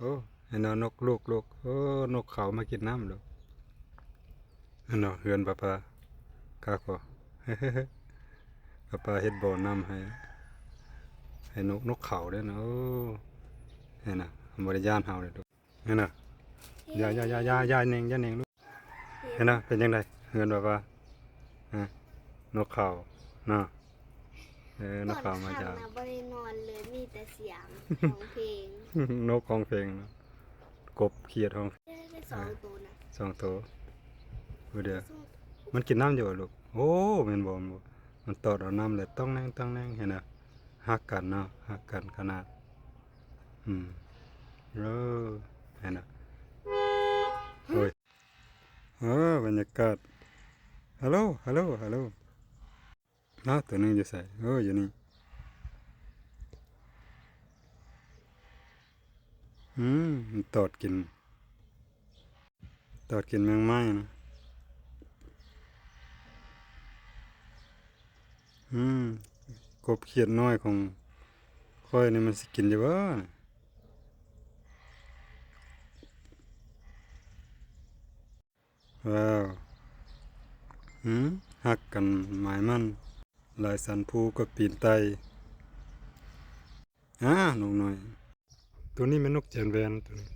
อ้ให้นอนนกลูกโอ้นกเขามากินน้ำลูกอันเนาะเฮือนป้ากาก็ป้าเฮ็ดบ่อน้ำให้นกเขาเด้อเนาะโอ้เห็นน่ะบ่ได้ย้านเฮาเลยลูกเห็นน่ะอย่าเน่งลูกเห็นน่ะเป็นจังไดเฮือนป้าฮะนกเขาเนาะนกเขามาจาก นะบ่ได้นอนเลยมีแต่เสียงของเพลง นกของเพลงเนาะกบเขียดของได้สองตัวนะ สองตัวเดี๋ยวมันกินน้ำอยู่ลูกโอ้แม่นบ่มันตอดเอาน้ำเลยต้องนั่งเห็นน่ะฮักกันเนาะฮักกันขนาดเออเห็นน่ะโอ้ยบรรยากาศฮัลโหลตัวนึงอยู่ไสอยู่นี่มันตอดกินแมงไม้นะกบเขียดน้อยของค่อยนี่มันสิกินอยู่บ่ว้าวฮักกันหมายมั่นหลายสันภูก็ปีนไต่นกน้อยตัวนี้มันนกแจนแวนตัวนี้